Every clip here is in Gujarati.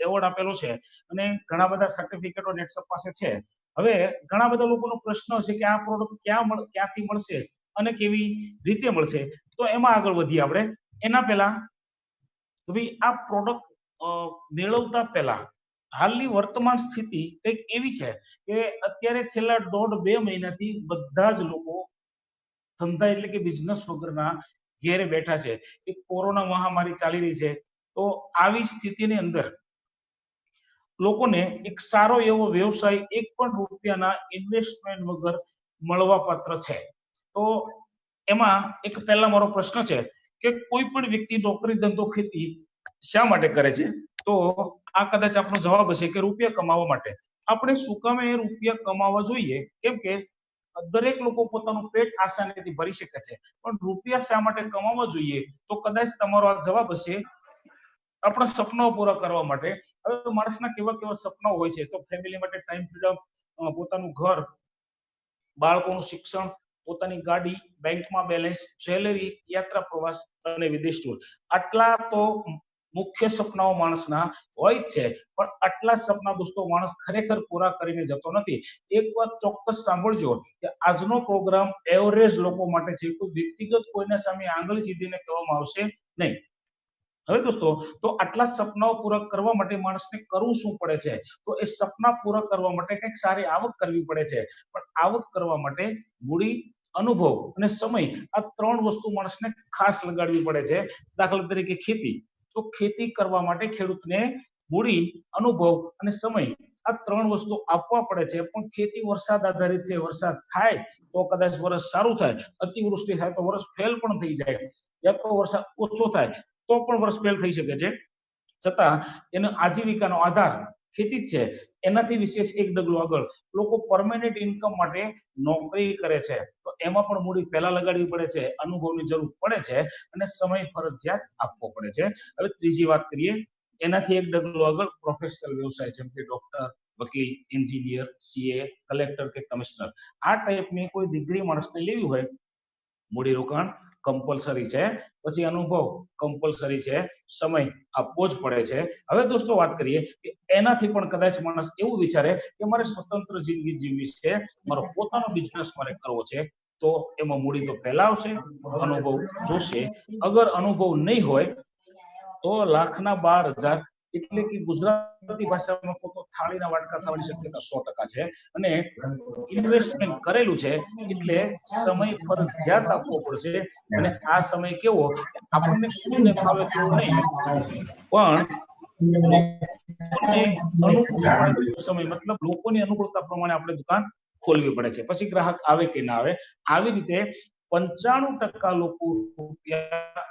એવોર્ડ આપેલો છે અને ઘણા બધા સર્ટિફિકેટો નેટસપ પાસે છે. હવે ઘણા બધા લોકોનો પ્રશ્ન છે કે આ પ્રોડક્ટ ક્યાંથી મળશે અને કેવી રીતે મળશે. તો એમાં આગળ વધીએ આપણે. એના પહેલા તો ભાઈ આ પ્રોડક્ટ મેળવતા પહેલા હાલની વર્તમાન સ્થિતિ કંઈક એવી છે કે અત્યારે છેલ્લા 1.5-2 મહિનાથી બધા જ લોકો ધંધા એટલે કે બિઝનેસ વગરના ઘેરે બેઠા છે. કે કોરોના મહામારી ચાલી રહી છે. તો આવી સ્થિતિની અંદર લોકોને એક સારો એવો વ્યવસાય 1 પણ રૂપિયાના ઇન્વેસ્ટમેન્ટ વગર મળવા પાત્ર છે. તો એમાં એક પહેલા મારો પ્રશ્ન છે કે કોઈ પણ વ્યક્તિ નોકરી ધંધો ખેતી શા માટે કરે છે? તો આ કદાચ આપણો જવાબ હશે કે રૂપિયા કમાવા માટે. આપણે શું કામ એ રૂપિયા કમાવા જોઈએ? કેમ કે દરેક લોકો પોતાનું પેટ આસાનીથી ભરી શકે છે, પણ રૂપિયા શા માટે કમાવા જોઈએ? તો કદાચ તમારો આ જવાબ હશે આપણા સપનાઓ પૂરા કરવા માટે. હવે માણસના કેવા કેવા સપનાઓ હોય છે. તો ફેમિલી માટે ટાઈમ, ફ્રીડમ, પોતાનું ઘર, બાળકોનું શિક્ષણ, પોતાની ગાડી, બેંકમાં બેલેન્સ, જ્વેલરી, યાત્રા પ્રવાસ અને વિદેશ ટૂર. આટલા તો મુખ્ય સપનાઓ માણસના હોય જ છે. પણ આટલા સપના દોસ્તો માણસ ખરેખર પૂરા કરીને જતો નથી. એક વાત ચોક્કસ સાંભળજો કે આજનો પ્રોગ્રામ એવરેજ લોકો માટે છે. કોઈ વ્યક્તિગત કોઈના સામે આંગળી ચીંધીને કહેવામાં આવશે નહીં. હવે દોસ્તો, તો આટલા સપનાઓ પૂરા કરવા માટે માણસને કરવું શું પડે છે? તો એ સપના પૂરા કરવા માટે કંઈક સારી આવક કરવી પડે છે. પણ આવક કરવા માટે મૂડી, અનુભવ અને સમય, આ 3 વસ્તુ માણસને ખાસ લગાડવી પડે છે. દાખલા તરીકે ખેતી. તો ખેતી કરવા માટે ખેડૂતને મૂડી, અનુભવ અને સમય, આ 3 વસ્તુ આપવા પડે છે. પણ ખેતી વરસાદ આધારિત છે. વરસાદ થાય તો કદાચ વર્ષ સારું થાય, અતિવૃષ્ટિ થાય તો વર્ષ ફેલ પણ થઈ જાય, યા તો વરસાદ ઓછો થાય તો પણ વર્ષ ફેલ થઈ શકે છે. છતાં એનો આજીવિકાનો આધાર ખેતી જ છે. એનાથી વિશેષ એક ડગલું આગળ લોકો પરમેનન્ટ ઇન્કમ માટે નોકરી કરે છે. તો એમાં પણ મૂડી પહેલા લગાડવી પડે છે, અનુભવની જરૂર પડે છે અને સમય ફરજિયાત આપવો પડે છે. હવે ત્રીજી વાત કરીએ, એનાથી એક ડગલું આગળ પ્રોફેશનલ વ્યવસાય, જેમ કે ડોક્ટર, વકીલ, એન્જિનિયર, સીએ, કલેક્ટર કે કમિશનર. આ ટાઈપની કોઈ ડિગ્રી માણસને લેવી હોય, મૂડીરોકાણ કમ્પલસરી છે, પછી અનુભવ કમ્પલસરી છે, સમય આપવો જ પડે છે. હવે દોસ્તો વાત કરીએ કે એનાથી પણ કદાચ માણસ એવું વિચારે કે મારે સ્વતંત્ર જિંદગી જીવવી છે, મારો પોતાનો બિઝનેસ મારે કરવો છે. તો એમાં મૂડી તો પહેલા આવશે, અનુભવ જોશે. અગર અનુભવ નહીં હોય તો લાખના 12,000, એટલે કે ગુજરાતી ભાષામાં કહો તો થાળીના વાટકા થવાની શક્યતા 100% છે. અને ઇન્વેસ્ટમેન્ટ કરેલું છે એટલે સમય ફરજિયાત આપવો પડશે. અને આ સમય કેવો, આપણને કોઈને ફાવે તેવો નહીં, પણ લોકોને અનુકૂળ પડે તેવો સમય, મતલબ લોકોની અનુકૂળતા પ્રમાણે આપણે દુકાન ખોલવી પડે છે. પછી ગ્રાહક આવે કે ના આવે, આવી રીતે 95% લોકો રૂપિયા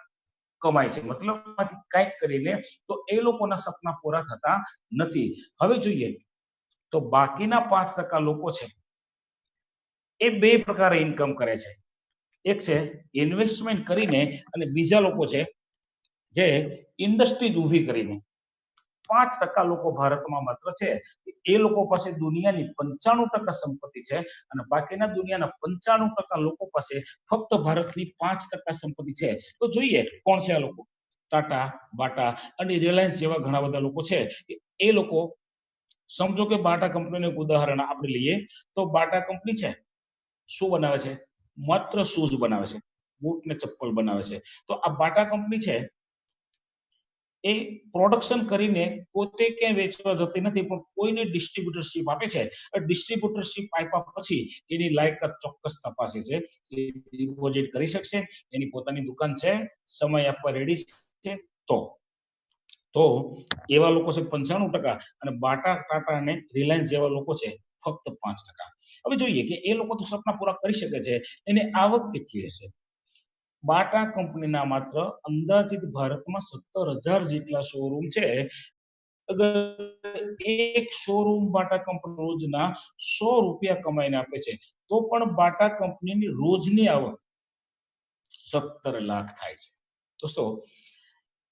કમાય છે, મતલબ કંઈક કરીને. તો એ લોકોના સપના પૂરા થતા નથી. હવે જોઈએ તો બાકીના 5% લોકો છે એ 2 પ્રકારે ઇન્કમ કરે છે. એક છે ઇન્વેસ્ટમેન્ટ કરીને અને બીજા લોકો છે જે ઇન્ડસ્ટ્રીઝ ઊભી કરીને. 5% લોકો ભારતમાં માત્ર છે. એ લોકો પાસે દુનિયાની 95% સંપત્તિ છે અને બાકીના દુનિયાના 95% લોકો પાસે ફક્ત ભારતની 5% સંપત્તિ છે. તો જોઈએ કોણ છે આ લોકો. ટાટા, બાટા અને રિલાયન્સ જેવા ઘણા બધા લોકો છે. એ લોકો, સમજો કે બાટા કંપનીનું એક ઉદાહરણ આપણે લઈએ તો બાટા કંપની છે, શું બનાવે છે? માત્ર શૂઝ બનાવે છે, બૂટ ને ચપ્પલ બનાવે છે. તો આ બાટા કંપની છે એ પ્રોડક્શન કરીને પોતે ક્યાંય વેચવા જતી નથી, પણ કોઈને ડિસ્ટ્રીબ્યુટરશીપ આપે છે. ડિસ્ટ્રીબ્યુટરશીપ આપ્યા પછી એની લાયકાત ચોક્કસ તપાસે છે. ડિપોઝિટ કરી શકશે, એની પોતાની દુકાન છે, સમય આપવા રેડી છે. તો એવા લોકો છે 95% અને બાટા, ટાટા અને રિલાયન્સ જેવા લોકો છે ફક્ત 5%. હવે જોઈએ કે એ લોકો તો સપના પૂરા કરી શકે છે, એની આવક કેટલી હશે? બાટા કંપનીના માત્ર અંદાજિત ભારતમાં 17,000 જેટલા શોરૂમ છે. અગર એક શોરૂમ બાટા કંપની રોજના 100 રૂપિયા કમાઈને આપે છે, તો પણ બાટા કંપનીની રોજની આવક 17 લાખ થાય છે. દોસ્તો,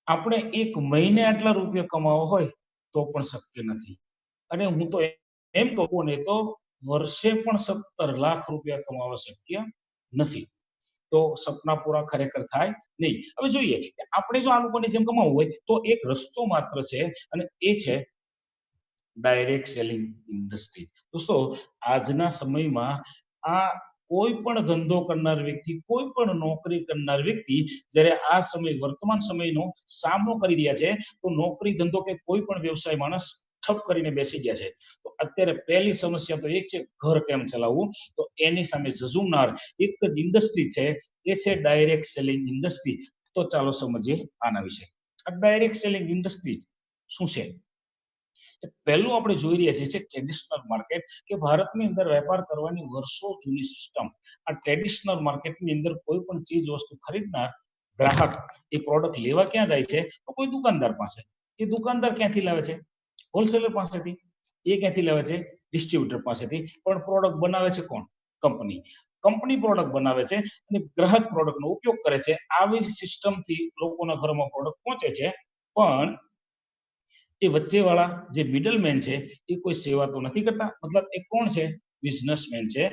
આપણે એક મહિને આટલા રૂપિયા કમાવા હોય તો પણ શક્ય નથી. અને હું તો એમ કહું ને તો વર્ષે પણ 17 લાખ રૂપિયા કમાવા શક્ય નથી. તો સપના પૂરા ખરેખર થાય નહીં. હવે જોઈએ કે આપણે જો આ લોકોની જેમ કમાવું હોય તો એક રસ્તો માત્ર છે અને એ છે ડાયરેક્ટ સેલિંગ ઇન્ડસ્ટ્રી. દોસ્તો, આજના સમયમાં આ કોઈ પણ ધંધો કરનાર વ્યક્તિ, કોઈ પણ નોકરી કરનાર વ્યક્તિ જ્યારે આ સમય વર્તમાન સમયનો સામનો કરી રહ્યા છે તો નોકરી ધંધો કે કોઈ પણ વ્યવસાય માણસ ઠપ કરીને બેસી ગયા છે. તો અત્યારે પહેલી સમસ્યા તો એક છે ઘર કેમ ચલાવવું. તો એની સામે ઝઝુમનાર એક જ ઇન્ડસ્ટ્રી છે, એ છે ડાયરેક્ટ સેલિંગ ઇન્ડસ્ટ્રી. તો ચાલો સમજીએ આના વિશે. આ ડાયરેક્ટ સેલિંગ ઇન્ડસ્ટ્રી શું છે? પહેલું આપણે જોઈ રહ્યા છીએ ટ્રેડિશનલ માર્કેટ, કે ભારતની અંદર વેપાર કરવાની વર્ષો જૂની સિસ્ટમ. આ ટ્રેડિશનલ માર્કેટની અંદર કોઈ પણ ચીજ વસ્તુ ખરીદનાર ગ્રાહક એ પ્રોડક્ટ લેવા ક્યાં જાય છે? તો કોઈ દુકાનદાર પાસે. એ દુકાનદાર ક્યાંથી લાવે છે? હોલસેલર પાસેથી. એ ક્યાંથી લાવે છે? ડિસ્ટ્રીબ્યુટર પાસેથી. પણ પ્રોડક્ટ બનાવે છે કોણ? કંપની. કંપની પ્રોડક્ટ બનાવે છે અને ગ્રાહક પ્રોડક્ટનો ઉપયોગ કરે છે. આવી જ સિસ્ટમથી લોકોના ઘરમાં પ્રોડક્ટ પહોંચે છે. પણ એ વચ્ચેવાળા જે મિડલમેન છે એ કોઈ સેવા તો નથી કરતા. મતલબ એ કોણ છે? બિઝનેસમેન છે.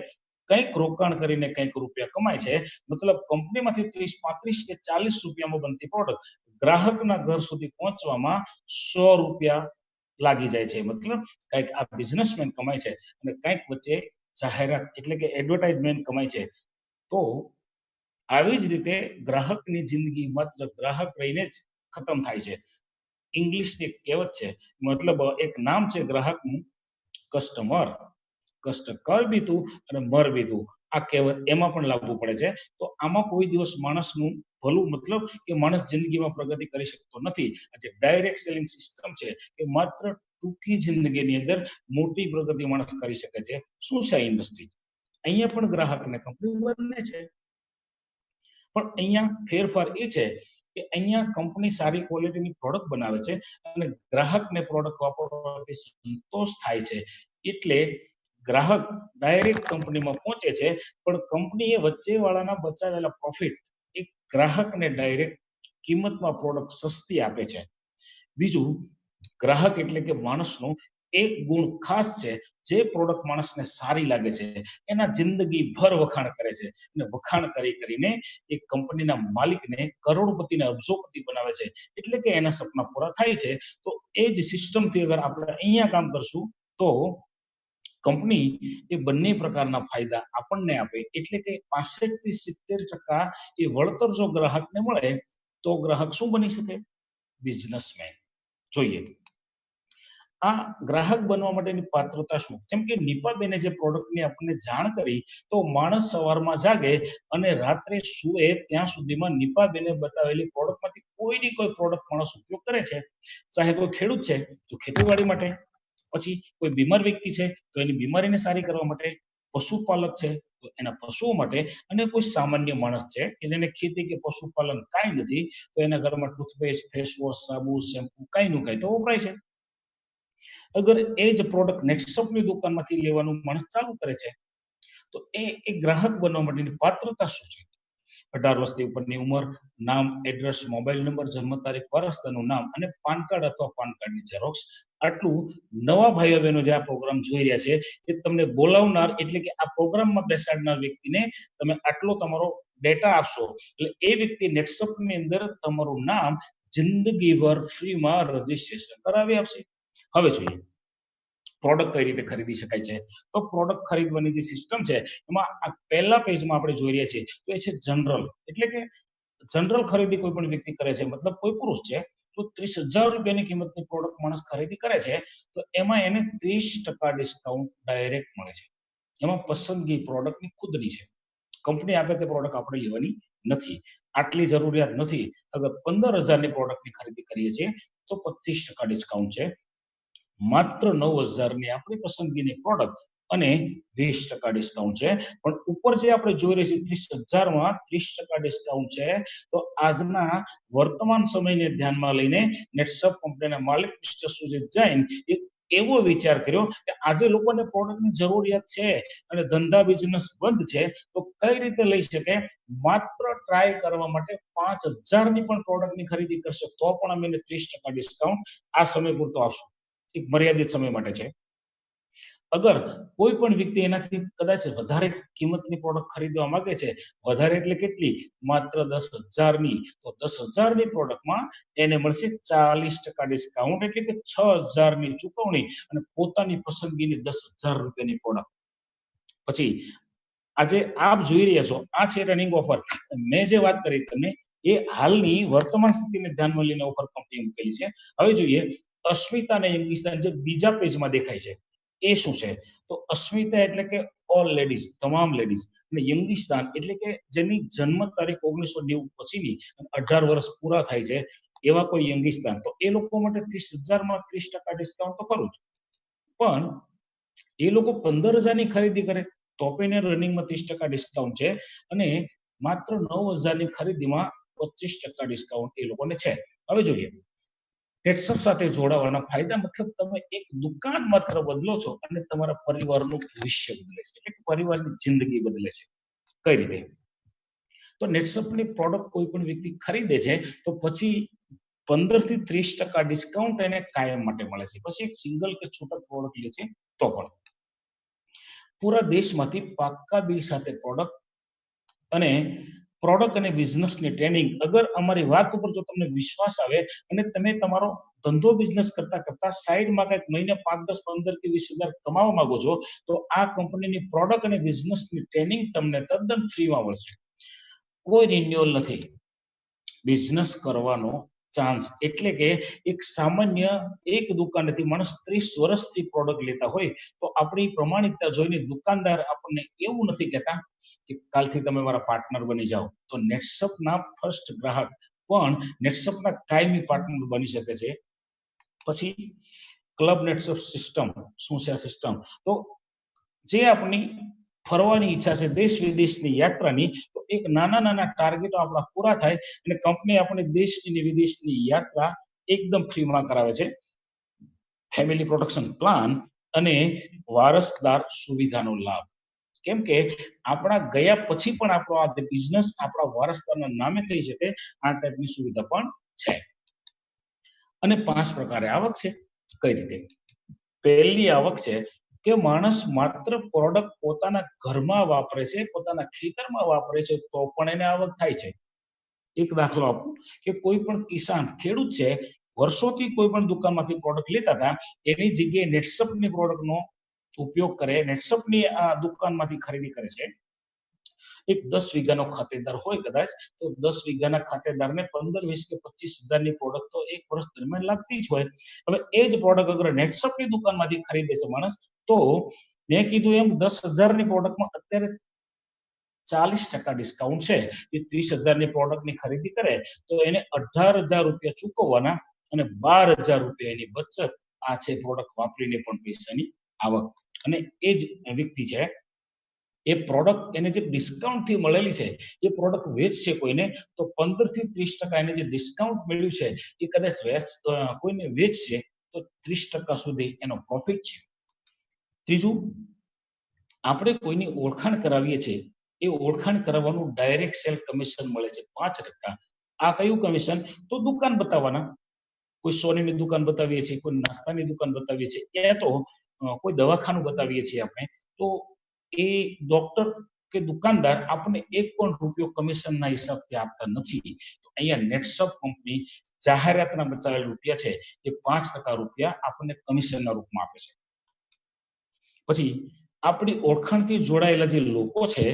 કંઈક રોકાણ કરીને કંઈક રૂપિયા કમાય છે. મતલબ કંપનીમાંથી 30, 35 કે 40 રૂપિયામાં બનતી પ્રોડક્ટ ગ્રાહકના ઘર સુધી પહોંચવામાં 100 રૂપિયા લાગી જાય છે. મતલબ કંઈક આ બિઝનેસમેન કમાય છે અને કંઈક વચ્ચે જાહેરાત એટલે કે એડવર્ટાઇઝમેન્ટ કમાય છે. તો આવી જ રીતે ગ્રાહકની જિંદગી માત્ર ગ્રાહક રહીને જ ખતમ થાય છે. ઇંગ્લિશની એક કહેવત છે, મતલબ એક નામ છે ગ્રાહકનું, કસ્ટમર. કષ્ટ કર બી તું અને મર બી તું. આ કહેવત એમાં પણ લાગુ પડે છે. તો આમાં કોઈ દિવસ માણસનું ભલું, મતલબ કે માણસ જિંદગીમાં પ્રગતિ કરી શકતો નથી. આ જે ડાયરેક્ટ સેલિંગ સિસ્ટમ છે એ માત્ર ટૂંકી જિંદગીની અંદર મોટી પ્રગતિ માણસ કરી શકે છે. શું છે આ ઇન્ડસ્ટ્રી? અહીંયા પણ ગ્રાહક અને કંપની બંને છે. પણ અહીંયા ફેરફાર એ છે કે અહીંયા કંપની સારી ક્વોલિટીની પ્રોડક્ટ બનાવે છે અને ગ્રાહકને પ્રોડક્ટ વાપરવાથી સંતોષ થાય છે. એટલે ગ્રાહક ડાયરેક્ટ કંપનીમાં પહોંચે છે, પણ કંપનીએ વચ્ચેવાળાના બચાવેલા પ્રોફિટ એ ગ્રાહકને ડાયરેક્ટ કિંમતમાં પ્રોડક્ટ સસ્તી આપે છે. બીજું, ગ્રાહક એટલે કે માણસનો એક ગુણ ખાસ છે. જે પ્રોડક્ટ માણસને સારી લાગે છે એના જિંદગીભર વખાણ કરે છે અને વખાણ કરીને એ કંપનીના માલિકને કરોડપતિને અબજોપતિ બનાવે છે. એટલે કે એના સપના પૂરા થાય છે. તો એ જ સિસ્ટમથી અગર આપણે અહીંયા કામ કરશું તો કંપની એ બંને પ્રકારના ફાયદા આપણને આપે. એટલે કે 65 થી 70% એ વળતર જો ગ્રાહકને મળે તો ગ્રાહક શું બની શકે? બિઝનેસમેન. જોઈએ આ ગ્રાહક બનવા માટેની પાત્રતા શું? જેમ કે નિપાબેને જે પ્રોડક્ટની આપણને જાણ કરી, તો માણસ સવારમાં જાગે અને રાત્રે સૂએ ત્યાં સુધીમાં નિપાબેને બતાવેલી પ્રોડક્ટમાંથી કોઈની કોઈ પ્રોડક્ટ માણસ ઉપયોગ કરે છે. ચાહે કોઈ ખેડૂત છે તો ખેતીવાડી માટે, પછી કોઈ બીમાર વ્યક્તિ છે તો એની બીમારીને સારી કરવા માટે, પશુપાલક છે તો એના પશુઓ માટે, અને કોઈ સામાન્ય માણસ છે કે જેને ખેતી કે પશુપાલન કાંઈ નથી તો એના ઘરમાં ટૂથપેસ્ટ, ફેસવોશ, સાબુ, શેમ્પુ કાંઈનું કાંઈ તો વપરાય છે. અગર એ જ પ્રોડક્ટ નેક્સોપની દુકાનમાંથી લેવાનું માણસ ચાલુ કરે છે તો એ ગ્રાહક બનવા માટેની પાત્રતા શું છે? 18 વર્ષથી ઉપરની ઉંમર, નામ, એડ્રેસ, મોબાઈલ નંબર, જન્મ તારીખ, વારસદારનું નામ અને પાન કાર્ડ અથવા પાન કાર્ડની ઝેરોક્સ. આટલું નવા ભાઈઓ બહેનો જે આ પ્રોગ્રામ જોઈ રહ્યા છે એ તમને બોલાવનાર એટલે કે આ પ્રોગ્રામમાં બેસાડનાર વ્યક્તિને તમે આટલો તમારો ડેટા આપશો એટલે એ વ્યક્તિ નેટસપની અંદર તમારું નામ જિંદગીભર ફ્રીમાં રજીસ્ટ્રેશન કરાવી આપશે. હવે જોઈએ પ્રોડક્ટ કઈ રીતે ખરીદી શકાય છે. તો પ્રોડક્ટ ખરીદવાની જે સિસ્ટમ છે એમાં આ પહેલા પેજમાં આપણે જોઈ રહ્યા છીએ તો એ છે જનરલ. એટલે કે જનરલ ખરીદી કોઈ પણ વ્યક્તિ કરે છે, મતલબ કોઈ પુરુષ છે તો 30,000 રૂપિયાની કિંમતની પ્રોડક્ટ માણસ ખરીદી કરે છે તો એમાં એને 30% ડિસ્કાઉન્ટ ડાયરેક્ટ મળે છે. એમાં પસંદગી પ્રોડક્ટની ખુદની છે. કંપની આપે તે પ્રોડક્ટ આપણે લેવાની નથી. આટલી જરૂરિયાત નથી. અગર 15,000ની પ્રોડક્ટની ખરીદી કરીએ છીએ તો 25% ડિસ્કાઉન્ટ છે. માત્ર 9,000ની આપણી પસંદગીની પ્રોડક્ટ અને 20% ડિસ્કાઉન્ટ છે. પણ ઉપર જે આપણે જોઈ રહી છીએ 30,000માં 30% ડિસ્કાઉન્ટ છે. તો આજના વર્તમાન સમયને ધ્યાનમાં લઈને નેટસપ કંપનીના માલિક મિસ્ટર સુજીત જૈન એક એવો વિચાર કર્યો કે આજે લોકોને પ્રોડક્ટની જરૂરિયાત છે અને ધંધા બિઝનેસ બંધ છે તો કઈ રીતે લઈ શકે. માત્ર ટ્રાય કરવા માટે 5,000ની પણ પ્રોડક્ટની ખરીદી કરશે તો પણ અમે 30% ડિસ્કાઉન્ટ આ સમય પૂરતો આપશું. એક મર્યાદિત સમય માટે છે. અગર કોઈ પણ વ્યક્તિ એનાથી કદાચ વધારે કિંમતની પ્રોડક્ટ ખરીદવા માંગે છે, વધારે એટલે કેટલી? માત્ર 10,000ની, તો 10,000ની પ્રોડક્ટમાં એને મળશે 40% ડિસ્કાઉન્ટ, એટલે કે 6,000ની ચૂકવણી અને પોતાની પસંદગીની 10,000 રૂપિયાની પ્રોડક્ટ. પછી આજે આપ જોઈ રહ્યા છો, આ છે રનિંગ ઓફર. મેં જે વાત કરી તમને એ હાલની વર્તમાન સ્થિતિને ધ્યાનમાં લઈને ઓફર કંપનીએ મૂકેલી છે. હવે જોઈએ અસ્મિતા અને યંગિસ્તાન જે બીજા પેજમાં દેખાય છે એ શું છે? તો અસ્મિતા એટલે કે ઓલ લેડીઝ, તમામ લેડીઝ, અને યંગિસ્તાન એટલે કે જેની જન્મ તારીખ 1990 પછીની 18 વર્ષ પૂરા થાય છે એવા કોઈ યંગિસ્તાન, તો એ લોકો માટે 30,000માં 30% ડિસ્કાઉન્ટ તો ખરું જ. પણ એ લોકો 15,000ની ખરીદી કરે તો પણ એને રનિંગમાં 30% ડિસ્કાઉન્ટ છે અને માત્ર 9,000ની ખરીદીમાં 25% ડિસ્કાઉન્ટ એ લોકોને છે. હવે જોઈએ નેટસપ સાથે જોડાવાના ફાયદા, મતલબ તમે એક દુકાન માત્ર બદલો છો અને તમારા પરિવારનું ભવિષ્ય બદલે છે, એટલે કે પરિવારની જિંદગી બદલે છે. કઈ રીતે? તો નેટસપની પ્રોડક્ટ કોઈ પણ વ્યક્તિ ખરીદે છે તો પછી 15 થી 30% ડિસ્કાઉન્ટ એને કાયમ માટે મળે છે. પછી એક સિંગલ કે છૂટક પ્રોડક્ટ લે છે તો પણ પૂરા દેશમાંથી પાક્કા બિલ સાથે પ્રોડક્ટ અને બિઝનેસની ટ્રેનિંગ. અગર અમારી વાત ઉપર જો તમને વિશ્વાસ આવે અને તમે તમારો ધંધો બિઝનેસ કરતા કરતા સાઈડમાં કંઈક મહિને 5, 10, 15 કે 20,000 કમાવા માંગો છો તો આ કંપનીની પ્રોડક્ટ અને બિઝનેસની ટ્રેનિંગ તમને તદ્દન ફ્રીમાં મળશે. કોઈ રિન્યુઅલ નથી. બિઝનેસ કરવાનો ચાન્સ, એટલે કે એક સામાન્ય એક દુકાનેથી માણસ 30 વર્ષથી પ્રોડક્ટ લેતા હોય તો આપણી પ્રમાણિકતા જોઈને દુકાનદાર આપણને એવું નથી કહેતા કે કાલથી તમે મારા પાર્ટનર બની જાઓ. તો નેટસપના ફર્સ્ટ ગ્રાહક પણ નેટસપના કાયમી પાર્ટનર બની શકે છે. પછી ક્લબ નેટસપ સિસ્ટમ. શું છે આ સિસ્ટમ? તો જે આપણી ફરવાની ઈચ્છા છે દેશ વિદેશની યાત્રાની, તો એક નાના નાના ટાર્ગેટો આપણા પૂરા થાય અને કંપની આપણે દેશની અને વિદેશની યાત્રા એકદમ ફ્રીમાં કરાવે છે. ફેમિલી પ્રોટેક્શન પ્લાન અને વારસદાર સુવિધાનો લાભ. કેમ કે આપણા ગયા પછી પણ આપણો આ બિઝનેસ આપણા વારસદારના નામે થઈ શકે, આ ટાઈપની સુવિધા પણ છે. અને 5 પ્રકારે આવક છે. કઈ રીતે? પહેલી આવક છે કે માણસ માત્ર પ્રોડક્ટ પોતાના ઘરમાં વાપરે છે, પોતાના ખેતરમાં વાપરે છે તો પણ એને આવક થાય છે. એક દાખલો આપું કે કોઈ પણ કિસાન ખેડૂત છે, વર્ષોથી કોઈ પણ દુકાનમાંથી પ્રોડક્ટ લેતા હતા, એની જગ્યાએ નેટસપની પ્રોડક્ટનો ઉપયોગ કરે, નેટસપની આ દુકાનમાંથી ખરીદી કરે છે. એક 10 વીઘાનો ખાતેદાર હોય કદાચ, તો 10 વીઘાના ખાતેદારને 15, 20 કે 25,000ની પ્રોડક્ટ તો એક વર્ષ દરમિયાન લાગતી જ હોય. હવે એ જ પ્રોડક્ટ અગર નેટસપની દુકાનમાંથી ખરીદે છે માણસ, તો મેં કીધું એમ 10,000ની પ્રોડક્ટમાં અત્યારે 40% ડિસ્કાઉન્ટ છે. એ 30,000ની પ્રોડક્ટની ખરીદી કરે તો એને 18,000 રૂપિયા ચૂકવવાના અને 12,000 રૂપિયા એની બચત. આ છે પ્રોડક્ટ વાપરીને પણ પૈસાની આવક. અને એ જ વ્યક્તિ છે એ પ્રોડક્ટ એને જે ડિસ્કાઉન્ટથી મળેલી છે એ પ્રોડક્ટ વેચશે કોઈને, તો 15 થી 30% એને જે ડિસ્કાઉન્ટ મળ્યું છે એ કદાચ કોઈને વેચશે તો 30% સુધી એનો પ્રોફિટ છે. ત્રીજું, આપણે કોઈની ઓળખાણ કરાવીએ છીએ, એ ઓળખાણ કરાવવાનું ડાયરેક્ટ સેલ કમિશન મળે છે 5%. આ કયું કમિશન? તો દુકાન બતાવવાના. કોઈ સોનીની દુકાન બતાવીએ છીએ, કોઈ નાસ્તાની દુકાન બતાવીએ છીએ, યા તો કોઈ દવાખાનું બતાવીએ છીએ આપણે, તો એ ડોક્ટર કે દુકાનદાર આપણને 1 પણ રૂપિયો કમિશનના હિસાબથી આપતા નથી. તો અહીંયા નેટસપ કંપની જાહેરાતના બચાવેલ રૂપિયા છે એ 5% રૂપિયા આપણને કમિશનના રૂપમાં આપે છે. પછી આપણી ઓળખાણથી જોડાયેલા જે લોકો છે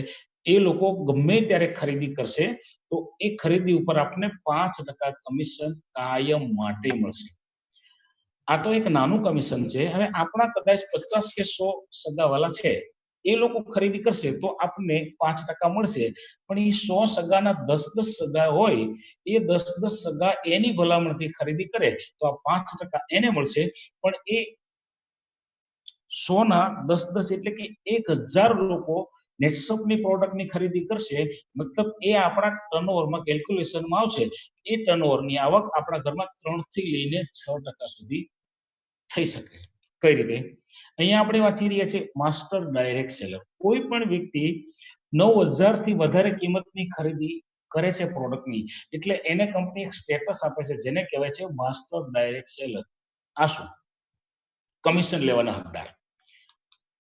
એ લોકો ગમે ત્યારે ખરીદી કરશે તો એ ખરીદી ઉપર આપણને 5% કમિશન કાયમ માટે મળશે. આ તો એક નાનું કમિશન છે. હવે આપણા કદાચ 50 કે 100 સગાવાલા છે, એ લોકો ખરીદી કરશે તો આપણને 5% મળશે. પણ એ 100 સગાના 10-10 સગા હોય, એ 10-10 સગા એની ભલામણથી ખરીદી કરે તો આ 5% એને મળશે. પણ એ 100 ના 10-10 એટલે કે 1,000 લોકો નેટસપની પ્રોડક્ટની ખરીદી કરશે, મતલબ એ આપણા ટર્નઓવરમાં કેલ્ક્યુલેશનમાં આવશે. એ ટર્નઓવરની આવક આપણા ઘરમાં 3 થી લઈને 6% સુધી થઈ શકે. કઈ રીતે? અહીંયા આપણે વાંચી રહ્યા છીએ માસ્ટર ડાયરેક્ટ સેલર. કોઈ પણ વ્યક્તિ 9,000 થી વધારે કિંમતની ખરીદી કરે છે પ્રોડક્ટની, એટલે એને કંપની એક સ્ટેટસ આપે છે જેને કહેવાય છે માસ્ટર ડાયરેક્ટ સેલર. આ શું? કમિશન લેવાના હકદાર.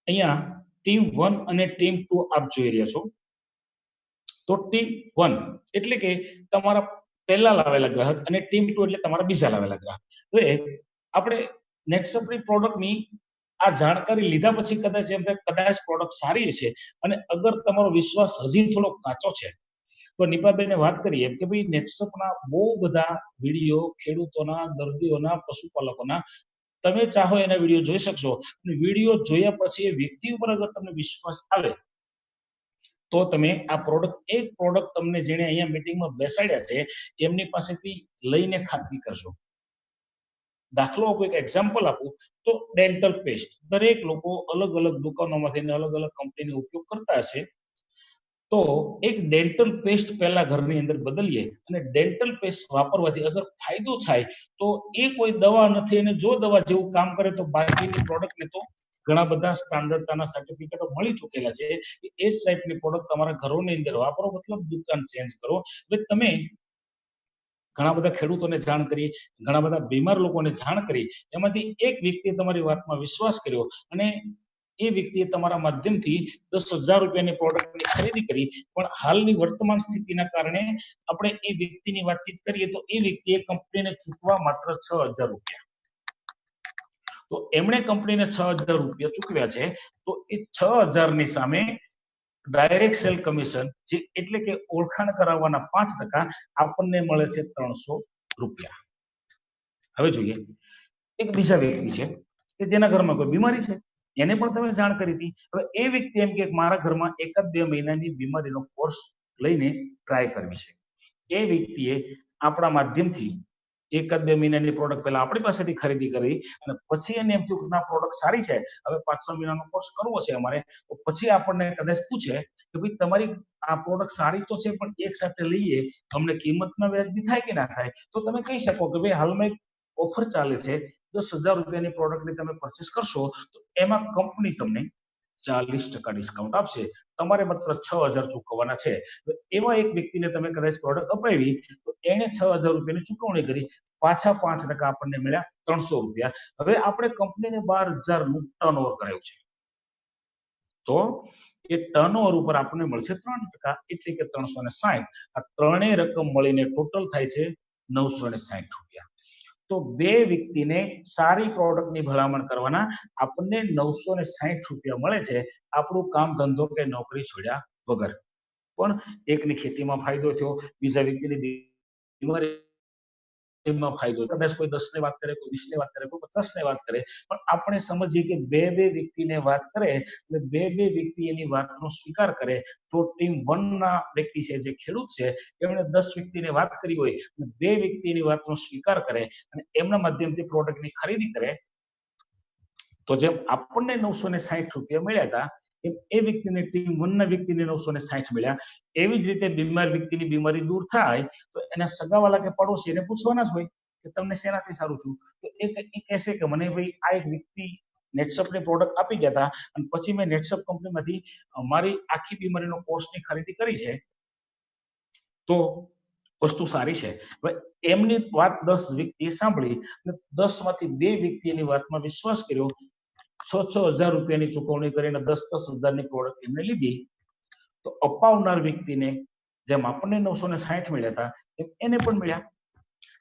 અહીંયા ટીમ 1 અને ટીમ 2 આપ જોઈ રહ્યા છો. તો ટીમ 1 એટલે કે તમારા પહેલા લાવેલા ગ્રાહક અને ટીમ 2 એટલે તમારા બીજા લાવેલા ગ્રાહક. હવે આપણે નેટસપની પ્રોડક્ટની આ જાણકારી લીધા પછી કદાચ એમ થાય કદાચ પ્રોડક્ટ સારી છે અને અગર તમારો વિશ્વાસ હજી થોડો કાચો છે તો નિપાબેને વાત કરી એમ કે ભાઈ નેટસપના બહુ બધા વિડીયો ખેડૂતોના, દર્દીઓના, પશુપાલકોના તમે ચાહો એના વિડીયો જોઈ શકશો. અને વિડીયો જોયા પછી એ વ્યક્તિ ઉપર અગર તમને વિશ્વાસ આવે તો તમે આ એક પ્રોડક્ટ તમને જેને અહીંયા મીટિંગમાં બેસાડ્યા છે એમની પાસેથી લઈને ખાતરી કરશો. દાખલો આપું, એક એક્ઝામ્પલ આપું તો ડેન્ટલ પેસ્ટ દરેક લોકો અલગ અલગ દુકાનોમાંથી અલગ અલગ કંપનીનો ઉપયોગ કરતા હશે. તો એક ડેન્ટલ પેસ્ટ પહેલા ઘરની અંદર બદલીએ અને ડેન્ટલ પેસ્ટ વાપરવાથી અગર ફાયદો થાય તો એ કોઈ દવા નથી, અને જો દવા જેવું કામ કરે તો બાકીની પ્રોડક્ટને તો ઘણા બધા સ્ટાન્ડર્ડના સર્ટિફિકેટો મળી ચૂકેલા છે. એ જ ટાઈપની પ્રોડક્ટ તમારા ઘરોની અંદર વાપરો, મતલબ દુકાન ચેન્જ કરો. એટલે તમે ઘણા બધા ખેડૂતોને જાણ કરી, ઘણા બધા બીમાર લોકોને જાણ કરી, એમાંથી એક વ્યક્તિએ તમારી વાતમાં વિશ્વાસ કર્યો અને એ વ્યક્તિએ તમારા માધ્યમથી 10,000 રૂપિયાની પ્રોડક્ટની ખરીદી કરી. પણ હાલની વર્તમાન સ્થિતિના કારણે આપણે એ વ્યક્તિની વાતચીત કરીએ તો એ વ્યક્તિએ કંપનીને ચૂકવા માત્ર 6,000 રૂપિયા. તો એમણે કંપનીને 6,000 રૂપિયા ચૂકવ્યા છે. તો એ 6,000 ની સામે ડાયરેક્ટ સેલ કમિશન જે એટલે કે ઓળખાણ કરાવવાના 5% આપણને મળે છે 300 રૂપિયા. હવે જોઈએ એક બીજા વ્યક્તિ છે કે જેના ઘરમાં કોઈ બીમારી છે, એને પણ તમે જાણ કરી હતી. હવે એ વ્યક્તિ એમ કે મારા ઘરમાં 1-2 મહિનાની બીમારીનો કોર્સ લઈને ટ્રાય કરવી છે. એ વ્યક્તિએ આપણા માધ્યમથી 1-2 મહિનાની પ્રોડક્ટ પહેલા આપણી પાસેથી ખરીદી કરી અને પછી એને એમ થયું કે ના પ્રોડક્ટ સારી છે, હવે 5-6 મહિનાનો કોર્સ કરવો છે અમારે. તો પછી આપણને કદાચ પૂછે કે ભાઈ તમારી આ પ્રોડક્ટ સારી તો છે પણ એક સાથે લઈએ અમને કિંમતમાં વ્યાજબી થાય કે ના થાય. તો તમે કહી શકો કે ભાઈ હાલમાં એક ઓફર ચાલે છે, 10,000 રૂપિયાની પ્રોડક્ટની તમે પરચેસ કરશો તો એમાં કંપની તમને 40% ડિસ્કાઉન્ટ આપશે, તમારે માત્ર 6,000 ચૂકવવાના છે. એવા એક વ્યક્તિને તમે કદાચ પ્રોડક્ટ અપાવી તો એને 6,000 રૂપિયાની ચૂકવણી કરી, પાછા 5% આપણને મળ્યા 300 રૂપિયા. હવે આપણે કંપનીને 12,000 નું ટર્નઓવર કરાયું છે તો એ ટર્નઓવર ઉપર આપણને મળશે 3%, એટલે કે 360. આ ત્રણેય રકમ મળીને ટોટલ થાય છે 960 રૂપિયા. તો બે વ્યક્તિને સારી પ્રોડક્ટની ભલામણ કરવાના આપણને 960 રૂપિયા મળે છે, આપણું કામ ધંધો કે નોકરી છોડ્યા વગર. પણ એકની ખેતીમાં ફાયદો થયો, બીજા વ્યક્તિની બીમારી માં ફાયદો, કદાચ કોઈ 10 ની વાત કરે, કોઈ 20 ની વાત કરે, કોઈ 50 ની વાત કરે, પણ આપણે સમજીએ કે બે વ્યક્તિને વાત કરે એટલે બે વ્યક્તિ એની વાતનો સ્વીકાર કરે તો ટીમ 1 ના વ્યક્તિ છે જે ખેડૂત છે એમણે 10 વ્યક્તિને વાત કરી હોય અને બે વ્યક્તિની વાતનો સ્વીકાર કરે અને એમના માધ્યમથી પ્રોડક્ટની ખરીદી કરે તો જેમ આપણને 960 રૂપિયા મળ્યા હતા એમ એ વ્યક્તિને ટીમ 1 ના વ્યક્તિને 960 મળ્યા. એવી જ રીતે બીમાર વ્યક્તિની બીમારી દૂર થાય તો એના સગાવાલા કે પડોશી એને પૂછવાના જ હોય કે તમને શેનાથી સારું થયું. તો એ કહેશે કે મને ભાઈ આ એક વ્યક્તિ નેટસપની પ્રોડક્ટ આપી ગયા હતા અને પછી મેં નેટસપ કંપનીમાંથી મારી આખી બીમારીનો કોર્સની ખરીદી કરી છે તો વસ્તુ સારી છે. હવે એમની વાત 10 વ્યક્તિએ સાંભળી અને 10 માંથી બે વ્યક્તિ એની વાતમાં વિશ્વાસ કર્યો, 6,000 રૂપિયાની ચૂકવણી કરીને 10,000 ની પ્રોડક્ટ એમને લીધી. તો અપાવનાર વ્યક્તિને જેમ આપણને 960 મળ્યા હતા એમ એને પણ મળ્યા.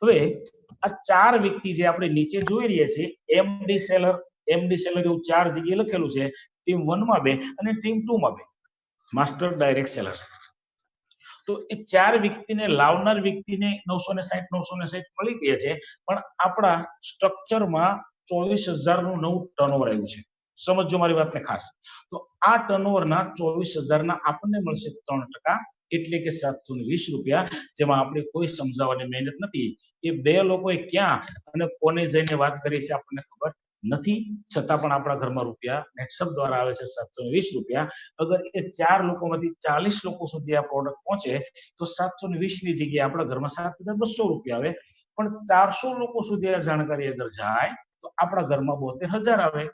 હવે આ ચાર વ્યક્તિ જે આપણે નીચે જોઈ રહ્યા છીએ એમડી સેલર એવું 4 જગ્યાએ લખેલું છે, ટીમ 1 માં 2 અને ટીમ 2 માં 2, માસ્ટર ડાયરેક્ટ સેલર. તો એ ચાર વ્યક્તિને લાવનાર વ્યક્તિને 960 મળી ગયા છે, પણ આપણા સ્ટ્રક્ચરમાં 24,000 નું નવું ટર્નઓવર આવ્યું છે. સમજો મારી વાતને ખાસ. તો આ ટર્નઓવરના 24,000 ના આપણને મળશે 3%, એટલે કે 720 રૂપિયા, જેમાં આપણે કોઈ સમજાવવાની મહેનત નથી. એ બે લોકોએ ક્યાં અને કોને જઈને વાત કરી છે આપણને ખબર નથી, છતાં પણ આપણા ઘરમાં રૂપિયા નેટસપ દ્વારા આવે છે 720 રૂપિયા. અગર એ 4 લોકોમાંથી 40 લોકો સુધી આ પ્રોડક્ટ પહોંચે તો 720 ની જગ્યાએ આપણા ઘરમાં 7,200 રૂપિયા આવે. પણ 400 લોકો સુધી આ જાણકારી અગર જાય તો આપણા ઘરમાં 72,000 આવે.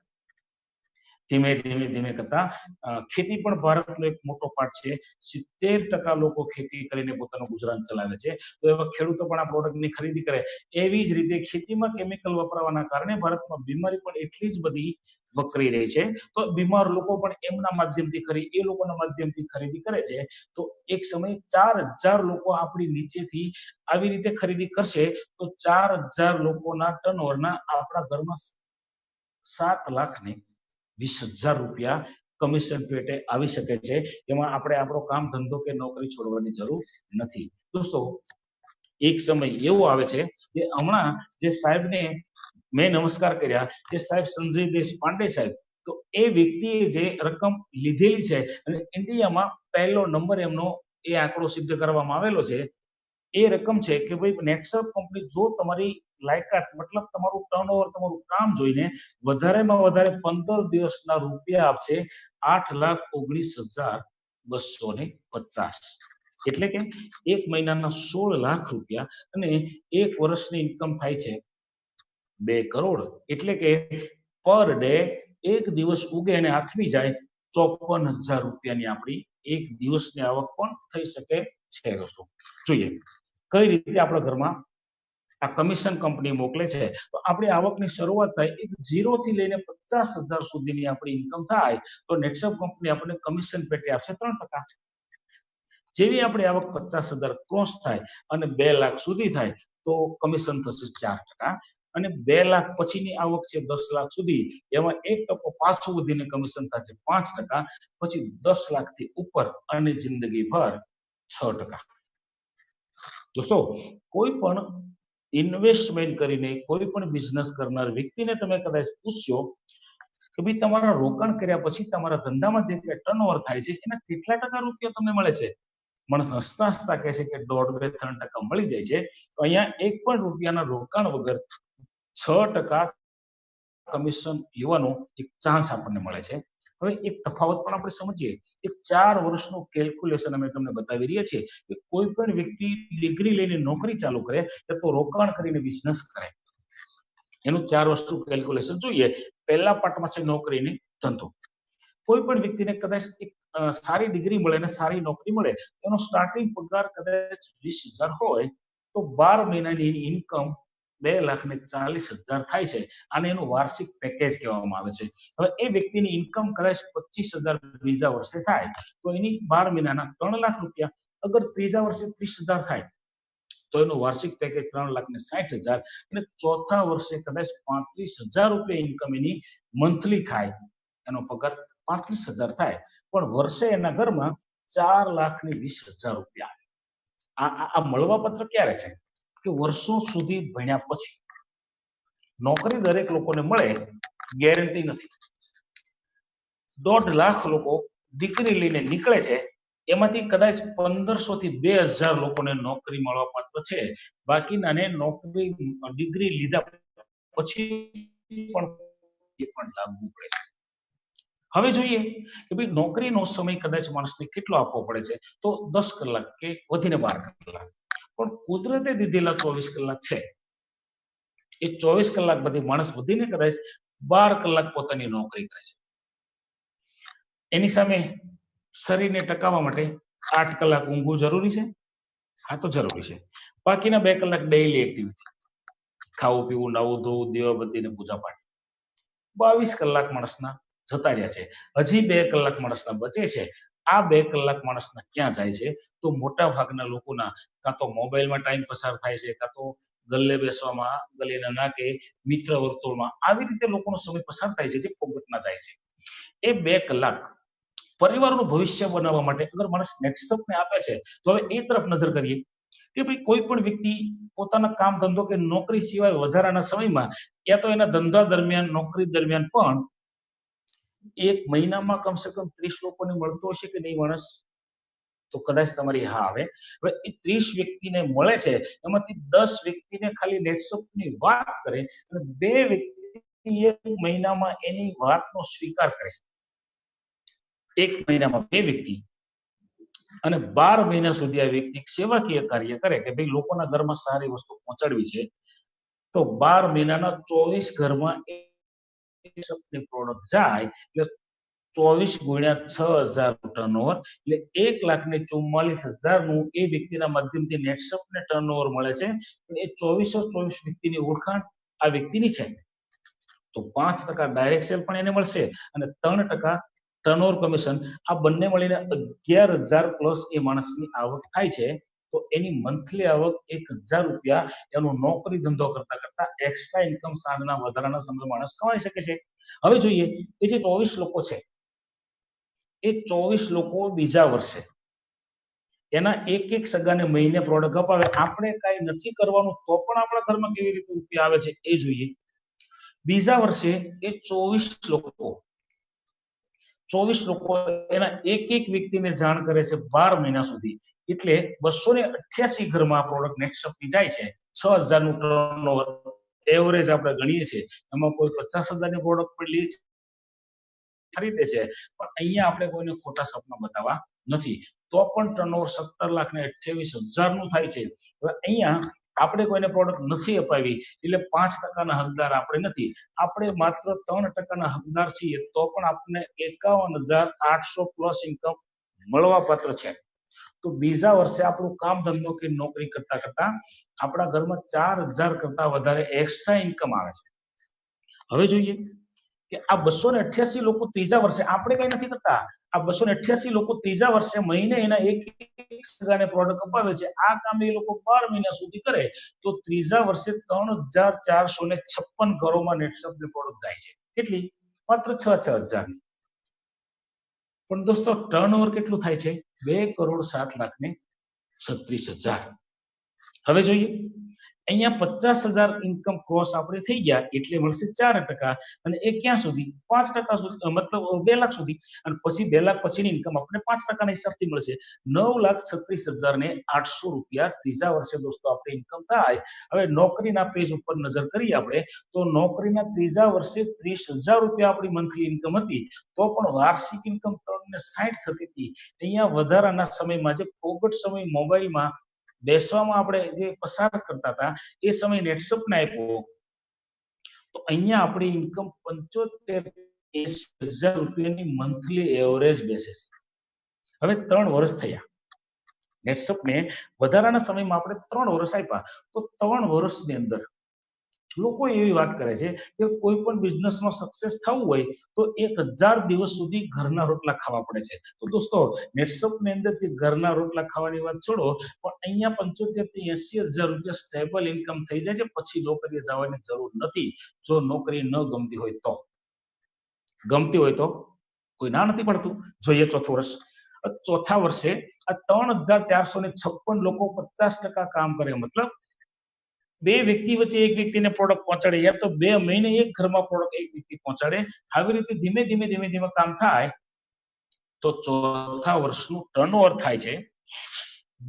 ધીમે ધીમે ધીમે કરતા ખેતી પણ ભારતનો એક મોટો પાર્ટ છે. 70% લોકો ખેતી કરીને પોતાનું ગુજરાન ચલાવે છે. તો એવા ખેડૂતો પણ આ પ્રોડક્ટની ખરીદી કરે. એવી જ રીતે ખેતીમાં કેમિકલ વપરાવાના કારણે ભારતમાં બીમારી પણ એટલી જ બધી વકરી રહી છે. તો બીમાર લોકો પણ એમના માધ્યમથી એ લોકોના માધ્યમથી ખરીદી કરે છે. તો એક સમયે 4,000 લોકો આપણી નીચેથી આવી રીતે ખરીદી કરશે તો 4,000 લોકોના ટર્નઓવરના આપણા ઘરમાં 7,20,000 રૂપિયા કમિશન પેટે આવી શકે છે. એમાં આપણે આપણો કામ ધંધો કે નોકરી છોડવાની જરૂર નથી. દોસ્તો, એક સમય એવો આવે છે કે હમણાં જે સાહેબને મેં નમસ્કાર કર્યા, જે સાહેબ સંજય દેશપાંડે સાહેબ, તો એ વ્યક્તિએ જે રકમ લીધેલી છે અને ઇન્ડિયામાં પહેલો નંબર એમનો એ આંકડો સિદ્ધ કરવામાં આવેલો છે. એ રકમ છે કે ભાઈ નેટસર્ફ કંપની જો તમારી લાયકાત મતલબ તમારું ટર્નઓવર તમારું કામ જોઈને વધારેમાં વધારે 15 દિવસના રૂપિયા આપશે 8,19,250. એટલે કે એક મહિનાના 16 લાખ રૂપિયા અને એક વર્ષની ઇન્કમ થાય છે 2 કરોડ. એટલે કે પર ડે એક દિવસ ઉગે અને આથમી જાય 54,000 રૂપિયાની આપણી એક દિવસની આવક પણ થઈ શકે છે. દોસ્તો, જોઈએ કઈ રીતે આપણા ઘરમાં આ કમિશન કંપની મોકલે છે. તો આપણી આવકની શરૂઆત થાય એક 0 થી લઈને 50,000 સુધીની આપણી ઇન્કમ થાય તો નેટસર્ફ કંપની આપણને કમિશન પેટે આપશે 3%. જેવી આપણી આવક 50,000 ક્રોસ થાય અને 2 લાખ સુધી થાય તો કમિશન થશે 4%. અને 2 લાખ પછીની આવક છે 10 લાખ સુધી, એમાં 1% પાછું વધીને કમિશન થશે 5%. પછી 10 લાખથી ઉપર અને જિંદગીભર 6%. દોસ્તો, કોઈ પણ ઇન્વેસ્ટમેન્ટ કરીને કોઈ પણ બિઝનેસ કરનાર વ્યક્તિને તમે કદાચ પૂછશો કે ભાઈ તમારા રોકાણ કર્યા પછી તમારા ધંધામાં જે ટર્નઓવર થાય છે એના કેટલા ટકા રૂપિયા તમને મળે છે? માણસ હસતા હસતા કહે છે કે 1.5-2-3% મળી જાય છે. તો અહીંયા 1 પણ રૂપિયાના રોકાણ વગર 6% કમિશન લેવાનો એક ચાન્સ આપણને મળે છે. હવે એક તફાવત પણ આપણે સમજીએ. એક 4 વર્ષનું કેલ્ક્યુલેશન અમે તમને બતાવી રહ્યા છીએ કે કોઈ પણ વ્યક્તિ ડિગ્રી લઈને નોકરી ચાલુ કરે તો રોકાણ કરીને બિઝનેસ કરે. એનું 4 વર્ષનું કેલ્ક્યુલેશન જોઈએ. પહેલા પાર્ટમાં છે નોકરીની ધંધો. કોઈ પણ વ્યક્તિને કદાચ એક સારી ડિગ્રી મળે અને સારી નોકરી મળે એનો સ્ટાર્ટિંગ પગાર કદાચ 20,000 હોય તો 12 મહિનાની ઇન્કમ 2,40,000 થાય છે. આને એનું વાર્ષિક પેકેજ કહેવામાં આવે છે. હવે એ વ્યક્તિની ઇન્કમ કદાચ 25,000 બીજા વર્ષે થાય તો એની 12 મહિનાના 3 લાખ રૂપિયા. અગર ત્રીજા વર્ષે 30,000 થાય તો એનું વાર્ષિક પેકેજ 3,60,000 અને ચોથા વર્ષે કદાચ 35,000 રૂપિયા ઇન્કમ એની મંથલી થાય. એનો પગાર 35,000 થાય પણ વર્ષે એના ઘરમાં 4,20,000 રૂપિયા. આ મળવા પત્ર ક્યારે છે કે વર્ષો સુધી ભણ્યા પછી. નોકરી દરેક લોકોને મળે ગેરંટી નથી. 1.5 લાખ લોકો ડિગ્રી લઈને નીકળે છે, એમાંથી કદાચ 1,500 થી 2,000 લોકોને નોકરી મળવા પાત્ર છે. બાકીનાને નોકરી ડિગ્રી લીધા પછી પણ લાગવું પડે છે. હવે જોઈએ કે ભાઈ નોકરીનો સમય કદાચ માણસને કેટલો આપવો પડે છે તો 10 કલાક કે વધીને 12 કલાક. પણ કુદરતે દીધેલા 24 કલાક છે એ 24 કલાક બધી માણસ વધીને કદાચ 12 કલાક પોતાની નોકરી કરે છે. એની સામે શરીરને ટકાવવા માટે 8 કલાક ઊંઘવું જરૂરી છે. હા, તો જરૂરી છે. બાકીના 2 કલાક ડેઈલી એક્ટિવિટી, ખાવું પીવું નાવું ધોવું દીવાબત્તી ને પૂજા પાઠ. 22 કલાક માણસના જતા રહ્યા છે. હજી 2 કલાક માણસના બચે છે. આ 2 કલાક માણસના ક્યાં જાય છે તો મોટા ભાગના લોકોના કાં તો મોબાઈલમાં ટાઈમ પસાર થાય છે, કાં તો ગલ્લે બેસવામાં, ગલીના નાકે, મિત્ર વર્તુળમાં આવી રીતે લોકોનો સમય પસાર થાય છે જે ફોગટમાં જાય છે. એ 2 કલાક પરિવારનું ભવિષ્ય બનાવવા માટે અગર માણસ નેટસર્ફને આપે છે તો હવે એ તરફ નજર કરીએ કે ભાઈ કોઈ પણ વ્યક્તિ પોતાના કામ ધંધો કે નોકરી સિવાય વધારાના સમયમાં યા તો એના ધંધા દરમિયાન નોકરી દરમિયાન પણ એક મહિનામાં કમસે કમ 30 લોકોને મળતો હશે કે નહીં માણસ? તો કદાચ તમારી હા આવે. હવે એ 30 વ્યક્તિને મળે છે એમાંથી 10 વ્યક્તિને ખાલી નેટસર્ફની વાત કરે અને 2 વ્યક્તિ એક મહિનામાં એની વાતનો સ્વીકાર કરે છે. એક મહિનામાં 2 વ્યક્તિ અને 12 મહિના સુધી આ વ્યક્તિ સેવાકીય કાર્ય કરે કે ભાઈ લોકોના ઘરમાં સારી વસ્તુ પહોંચાડવી છે તો 12 મહિનાના 24 ઘરમાં નેટસપની પ્રોડક્ટ જાય એટલે 24 ગુણ્યા 6,000 ટર્નઓવર એટલે 1,44,000 નું એ વ્યક્તિના માધ્યમથી નેટસપને ટર્નઓવર મળે છે. એ 24 વ્યક્તિની ઓળખાણ આ વ્યક્તિની છે. તો 5% ડાયરેક્ટ સેલ પણ એને મળશે અને 3% ટર્નઓવર કમિશન. આ બંને મળીને 11,000 પ્લસ એ માણસની આવક થાય છે. તો એની મંથલી આવક 1,000 રૂપિયા એનું નોકરી ધંધો કરતા કરતા એક્સ્ટ્રા ઇન્કમ સાંજના વધારાના સમય માણસ કમાઈ શકે છે. હવે જોઈએ એ જે 24 લોકો છે એ 24 લોકો બીજા વર્ષે એના એક સગાને મહિને પ્રોડક્ટ અપાવે. આપણે કઈ નથી કરવાનું તો પણ આપણા ઘરમાં કેવી રીતે રૂપિયા આવે છે એ જોઈએ. બીજા વર્ષે એ 24 લોકો એના એક વ્યક્તિને જાણ કરે છે 12 મહિના સુધી. એટલે 288 ઘરમાં આ પ્રોડક્ટ નેટસપની જાય છે. 6,000 નું ટર્નઓવર એવરેજ આપણે ગણીએ છીએ. એમાં કોઈ 50,000 ની પ્રોડક્ટ પણ લે છે, ખરીદે છે, પણ અહીંયા આપણે કોઈને ખોટા સપના બતાવવા નથી. તો પણ ટર્નઓવર 17,28,000 નું થાય છે. હવે અહીંયા આપણે કોઈને પ્રોડક્ટ નથી અપાવી એટલે 5% હકદાર આપણે નથી. આપણે માત્ર 3% હકદાર છીએ તો પણ આપણને 51,800 પ્લસ ઇન્કમ મળવા પાત્ર છે. તો બીજા વર્ષે આપણું કામ ધંધો કે નોકરી કરતા કરતા આપણા ઘરમાં 4,000 કરતા વધારે એક્સ્ટ્રા ઇન્કમ આવે છે. હવે જોઈએ કે આ 288 લોકો ત્રીજા વર્ષે આપણે કઈ નથી કરતા. આ 288 લોકો ત્રીજા વર્ષે મહિને એના એક સગાને પ્રોડક્ટ અપાવે છે. આ કામ એ લોકો 12 મહિના સુધી કરે તો ત્રીજા વર્ષે 3,456 ઘરોમાં નેટસપની પ્રોડક્ટ જાય છે. કેટલી? માત્ર 6,000. પણ દોસ્તો ટર્નઓવર કેટલું થાય છે? 2,07,36,000. હવે જોઈએ અહીંયા 50,000 ઇન્કમ ક્રોસ આપણે થઈ ગયા એટલે મળશે 4% અને એ ક્યાં સુધી? 5% સુધી, મતલબ 2 લાખ સુધી. અને પછી 2 લાખ પછીની ઇન્કમ આપણે 5% ના હિસાબથી મળશે. 9,36,800 રૂપિયા ત્રીજા વર્ષે દોસ્તો આપણે ઇન્કમ થાય. હવે નોકરીના પેજ ઉપર નજર કરીએ આપણે તો નોકરીના ત્રીજા વર્ષે 30,000 રૂપિયા આપણી મંથલી ઇન્કમ હતી તો પણ વાર્ષિક ઇન્કમ 360 થતી હતી. અહીંયા વધારાના સમયમાં જે ફોગટ સમય મોબાઈલમાં બેસવામાં આપણે જે પસાર કરતા હતા એ સમય નેટસપને આપ્યો તો અહીંયા આપણી ઇન્કમ 75,80,000 રૂપિયાની મંથલી એવરેજ બેસે છે. હવે 3 વર્ષ થયા નેટસપને વધારાના સમયમાં આપણે 3 વર્ષ આપ્યા તો 3 વર્ષની અંદર લોકો એવી વાત કરે છે કે કોઈ પણ બિઝનેસમાં સક્સેસ થવું હોય તો 1,000 દિવસ સુધી ઘરના રોટલા ખાવા પડે છે. તો દોસ્તો નેટસપની અંદરથી ઘરના રોટલા ખાવાની વાત છોડો પણ અહીંયા 75,80,000 રૂપિયા સ્ટેબલ ઇન્કમ થઈ જાય છે. પછી નોકરીએ જવાની જરૂર નથી જો નોકરી ન ગમતી હોય તો. ગમતી હોય તો કોઈ ના નથી પડતું. જોઈએ ચોથું વર્ષ. ચોથા વર્ષે આ 3,456 લોકો 50% કામ કરે. મતલબ 2 વ્યક્તિ વચ્ચે એક વ્યક્તિને પ્રોડક્ટ પહોંચાડે યા તો 2 મહિને એક ઘરમાં પ્રોડક્ટ એક વ્યક્તિ પહોંચાડે. આવી રીતે ધીમે ધીમે કામ થાય તો ચોથા વર્ષનું ટર્નઓવર થાય છે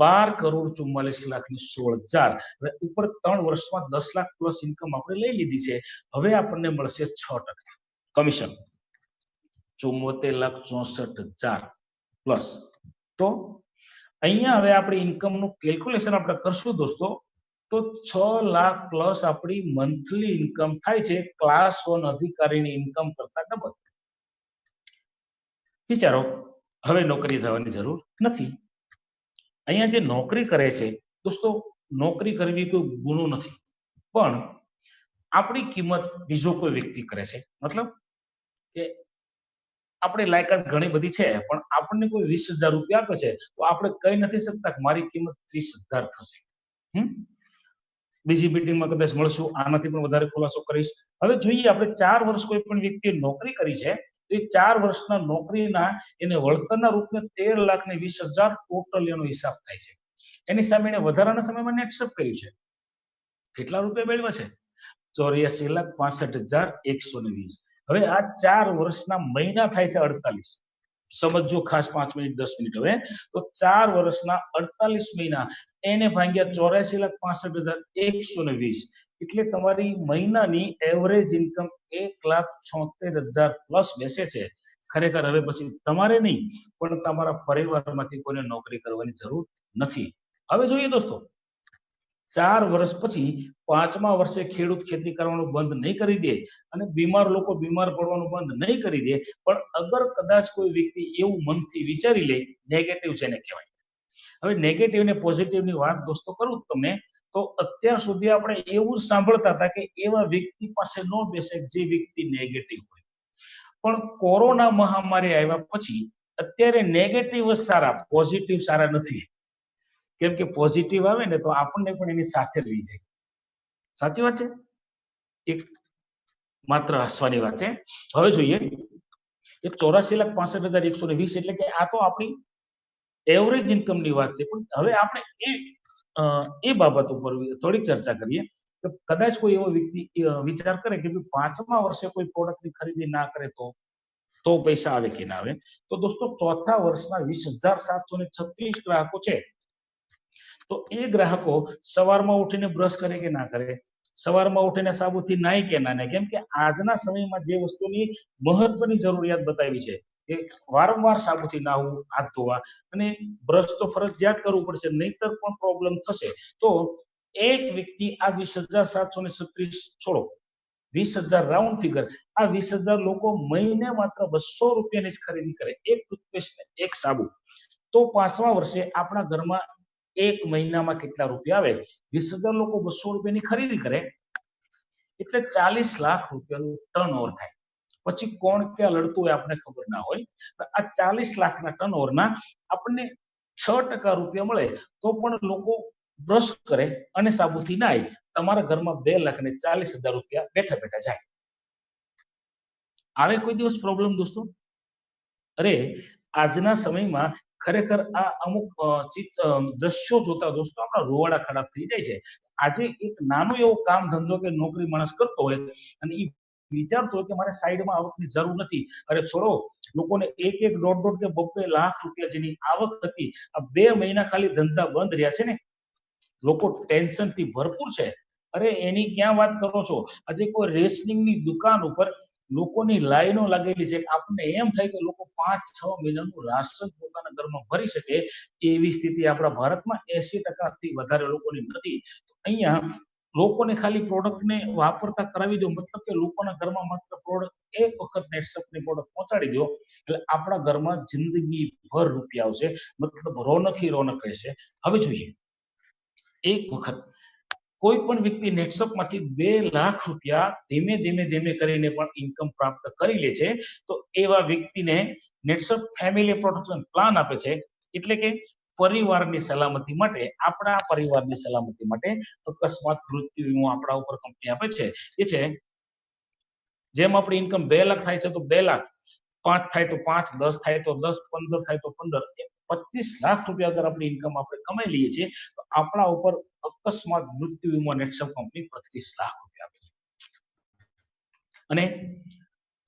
12,44,16,000. હવે ઉપર 3 વર્ષમાં 10 લાખ પ્લસ ઇન્કમ આપણે લઈ લીધી છે. હવે આપણને મળશે 6% કમિશન 74,64,000 પ્લસ. તો અહીંયા હવે આપણી ઇન્કમનું કેલ્ક્યુલેશન આપણે કરશું દોસ્તો તો 6 લાખ પ્લસ આપણી મંથલી ઇન્કમ થાય છે ક્લાસ 1 અધિકારીની ઇન્કમ કરતા ડબલ. વિચારો હવે નોકરી જવાની જરૂર નથી. અહીંયા જે નોકરી કરે છે દોસ્તો નોકરી કરવી કોઈ ગુનો નથી પણ આપણી કિંમત બીજો કોઈ વ્યક્તિ કરે છે. મતલબ કે આપણી લાયકાત ઘણી બધી છે પણ આપણને કોઈ 20,000 રૂપિયા આપે છે તો આપણે કહી નથી શકતા કે મારી કિંમત 30,000 થશે. બીજી મીટિંગમાં કદાચ મળશું આનાથી પણ વધારે ખુલાસો કરીશ. હવે જોઈએ આપણે 4 વર્ષ કોઈ પણ વ્યક્તિએ નોકરી કરી છે તો એ 4 વર્ષના નોકરીના એને વળતરના રૂપે 13,20,000 ટોટલ એનો હિસાબ થાય છે. એની સામે એને વધારાના સમયમાં નેટસપ કર્યું છે. કેટલા રૂપિયા મેળવ્યા છે? 84,65,120. હવે આ 4 વર્ષના મહિના થાય છે 48. સમજો ખાસ 5 મિનિટ 10 મિનિટ. હવે તો 4 વર્ષના 48 મહિના એને ભાગ્યા 84,65,120 એટલે તમારી મહિનાની એવરેજ ઇન્કમ 1,76,000 પ્લસ બેસે છે. ખરેખર હવે પછી તમારે નહીં પણ તમારા પરિવારમાંથી કોઈને નોકરી કરવાની જરૂર નથી. હવે જોઈએ દોસ્તો 4 વર્ષ પછી 5મા વર્ષે ખેડૂત ખેતી કરવાનું બંધ નહીં કરી દે અને બીમાર લોકો બીમાર પડવાનું બંધ નહીં કરી દે, પણ અગર કદાચ કોઈ વ્યક્તિ એવું મનથી વિચારી લે, નેગેટિવ જેને કહેવાય. હવે નેગેટિવ ને પોઝિટિવની વાત દોસ્તો કરું તમને, તો અત્યાર સુધી આપણે એવું જ સાંભળતા હતા કે એવા વ્યક્તિ પાસે ન બેસે જે વ્યક્તિ નેગેટિવ હોય. પણ કોરોના મહામારી આવ્યા પછી અત્યારે નેગેટિવ જ સારા, પોઝિટિવ સારા નથી. કેમ કે પોઝિટિવ આવે ને તો આપણને પણ એની સાથે લઈ જાય. સાચી વાત છે? એક માત્ર હસવાની વાત છે. હવે જોઈએ, એ 84,65,120 એટલે કે આ તો આપણી એવરેજ ઇન્કમની વાત છે. પણ હવે આપણે એ બાબત ઉપર થોડીક ચર્ચા કરીએ કે કદાચ કોઈ એવો વ્યક્તિ વિચાર કરે કે 5મા વર્ષે કોઈ પ્રોડક્ટની ખરીદી ના કરે તો પૈસા આવે કે ના આવે. તો દોસ્તો ચોથા વર્ષના 20,736 ગ્રાહકો છે. તો એ ગ્રાહકો સવારમાં ઉઠીને બ્રશ કરે કે ના કરે, સવારમાં ઉઠીને સાબુથી નાય કે ના નાય. કેમ કે આજના સમયમાં જે વસ્તુની મહત્વની જરૂરિયાત બતાવી છે કે વારંવાર સાબુથી નાહવું, હાથ ધોવા અને બ્રશ તો ફરજિયાત કરવું પડશે, નહીતર પણ પ્રોબ્લેમ થશે. તો એક વ્યક્તિ આ 20,736 છોડો, 20,000 રાઉન્ડ ફિગર, આ 20,000 લોકો મહિને માત્ર 200 રૂપિયાની જ ખરીદી કરે, એક ટૂથપેસ્ટ ને એક સાબુ. તો 5મા વર્ષે આપણા ઘરમાં એક મહિનામાં કેટલા રૂપિયા આવે? 20,000 લોકો 200 રૂપિયાની ખરીદી કરે એટલે 40 લાખ રૂપિયાનું ટર્નઓવર થાય. પછી કોણ ક્યાં લડતું હોય આપણને ખબર ના હોય. આ 40 લાખના ટર્નઓવરના આપણને 6% રૂપિયા મળે તો પણ લોકો બ્રશ કરે અને સાબુથી નાય. તમારા ઘરમાં 2,40,000 રૂપિયા બેઠા બેઠા જાય. આવે કોઈ દિવસ પ્રોબ્લેમ દોસ્તો? અરે આજના સમયમાં ખરેખર આ અમુક દ્રશ્યો જોતા દોસ્તો આપણા રોવાડા ખરાબ થઈ જાય છે. આજે એક નાનું એવું કામ ધંધો કે નોકરી માણસ કરતો હોય અને એ વિચારતો હોય કે મારે સાઈડમાં આવકની જરૂર નથી. અરે છોડો, લોકોને 1-1, 1.5 કે 2 લાખ રૂપિયા જેની આવક હતી, આ 2 મહિના ખાલી ધંધા બંધ રહ્યા છે ને, લોકો ટેન્શનથી ભરપૂર છે. અરે એની ક્યાં વાત કરો છો? આજે કોઈ રેશનિંગની દુકાન ઉપર લોકોની લાઈનો લાગેલી છે. આપણને એમ થાય કે લોકો 5-6 મહિનાનું રાશન પોતાના ઘરમાં ભરી શકે એવી સ્થિતિ આપણા ભારતમાં 80%થી વધારે લોકોની નથી. અહીંયા લોકોને ખાલી પ્રોડક્ટને વાપરતા કરાવી દો, મતલબ કે લોકોના ઘરમાં માત્ર પ્રોડક્ટ એક વખત નેટસપની પ્રોડક્ટ પહોંચાડી દો એટલે આપણા ઘરમાં જિંદગી ભર રૂપિયા આવશે, મતલબ રોનક રોનક રહેશે. હવે જોઈએ, એક વખત કોઈ પણ વ્યક્તિ નેટસપમાંથી 2 લાખ રૂપિયા ધીમે ધીમે ધીમે કરીને પણ ઇન્કમ પ્રાપ્ત કરી લે છે તો એવા વ્યક્તિને નેટસપ ફેમિલી પ્રોટેક્શન પ્લાન આપે છે. એટલે કે પરિવારની સલામતી માટે, આપણા પરિવારની સલામતી માટે અકસ્માત મૃત્યુ વીમો આપણા ઉપર કંપની આપે છે. એ છે, જેમ આપણી ઇન્કમ 2 લાખ થાય છે તો 2 લાખ, 5 થાય તો 5, 10 થાય તો 10, 15 થાય તો 15, 25 લાખ રૂપિયા અગર આપણી ઇન્કમ આપણે કમાઈ લઈએ છીએ તો આપણા ઉપર અકસ્માત મૃત્યુ વીમો નેટસપ કંપની 25 લાખ રૂપિયા આપે છે. અને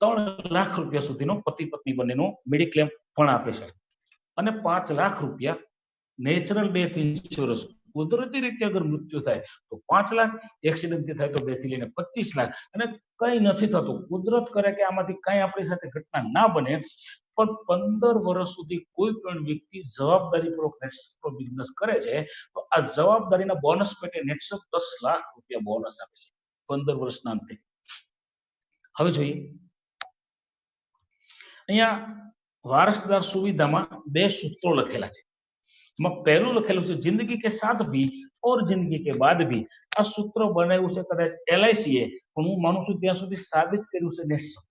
3 લાખ રૂપિયા સુધીનો પતિ પત્ની બંનેનો મેડિક્લેમ પણ આપે છે. અને 5 લાખ રૂપિયા નેચરલ ડેથ ઇન્સ્યોરન્સ, કુદરતી રીતે અગર મૃત્યુ થાય તો 5 લાખ, એક્સિડન્ટથી થાય તો 2 થી લઈને 25 લાખ. અને કઈ નથી થતું, કુદરત કરે કે આમાંથી કઈ આપણી સાથે ઘટના ના બને, પણ 15 વર્ષ સુધી કોઈ પણ વ્યક્તિ જવાબદારીપૂર્વક નેટસપનો બિઝનેસ કરે છે તો આ જવાબદારીના બોનસ પેટે નેટસપ 10 લાખ રૂપિયા બોનસ આપે છે 15 વર્ષના અંતે. હવે જોઈએ, અહીંયા વારસદાર સુવિધામાં 2 સૂત્રો લખેલા છે. એમાં પહેલું લખેલું છે, જિંદગી કે સાથ ભી और जिंदगी के बाद भी. આ સૂત્ર બનાવ્યું છે કદાચ LIC એ, પણ હું માનું છું ત્યાં સુધી સાબિત કર્યું છે નેટસપ.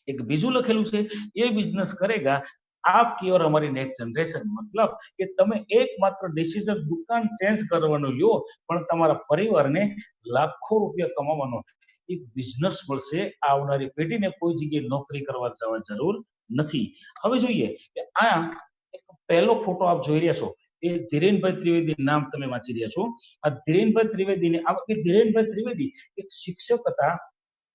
એક બીજું લખેલું છે, એ બિઝનેસ કરેગા આપકી और हमारी नेक्स्ट जनरेशन. मतलब કે તમે એકમાત્ર ડિસિઝન દુકાન ચેન્જ કરવાનો લ્યો પણ તમારા પરિવારને લાખો રૂપિયા કમાવાનો એક બિઝનેસ મળશે. આવનારી પેઢીને કોઈ જગ્યાએ નોકરી કરવા જવા જરૂર નથી. હવે જોઈએ કે આ એક પહેલો ફોટો આપ જોઈ રહ્યા છો, એ ધીરેનભાઈ ત્રિવેદી નામ તમે વાંચી રહ્યા છો. આ ધીરેનભાઈ ત્રિવેદીને, આ ધીરેનભાઈ ત્રિવેદી એક શિક્ષક હતા,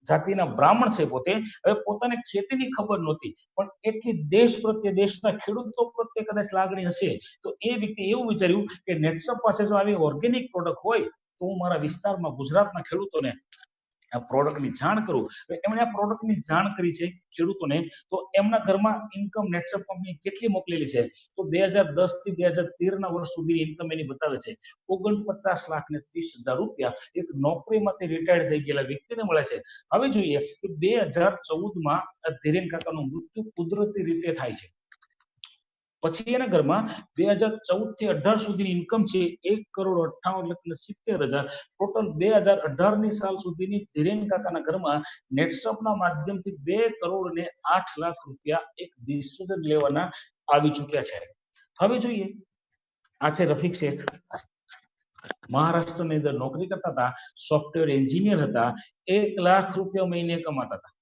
જાતિના બ્રાહ્મણ છે પોતે. હવે પોતાને ખેતીની ખબર નહોતી, પણ એટલી દેશ પ્રત્યે, દેશના ખેડૂતો પ્રત્યે કદાચ લાગણી હશે તો એ વ્યક્તિ એવું વિચાર્યું કે નેટસપ પાસે જો આવી ઓર્ગેનિક પ્રોડક્ટ હોય તો હું મારા વિસ્તારમાં ગુજરાતના ખેડૂતોને આ પ્રોડક્ટની જાણ કરું. એમણે આ પ્રોડક્ટની જાણ કરી છે ખેડૂતોને, તો એમના ઘરમાં ઇન્કમ નેટસપ કંપની કેટલી મોકલેલી છે, તો 2010 થી 2013 વર્ષ સુધીની ઇન્કમ એની બતાવે છે 49,30,000 એક નોકરીમાંથી રિટાયર્ડ થઈ ગયેલા વ્યક્તિને મળે છે. હવે જોઈએ કે 2014માં ધીરેન કાકાનું મૃત્યુ કુદરતી રીતે થાય છે. પછી એના ઘરમાં 2014 થી 18 સુધીની ઇન્કમ છે 1,58,70,000. ટોટલ 2018ની સાલ સુધીની ધીરેન કાકાના ઘરમાં નેટસપના માધ્યમથી 2,08,00,000 એક ડિસિઝન લેવાના આવી ચૂક્યા છે. હવે જોઈએ, આ છે રફીક શેખ, મહારાષ્ટ્રની અંદર નોકરી કરતા હતા, સોફ્ટવેર એન્જિનિયર હતા, ₹1,00,000 મહિને કમાતા હતા.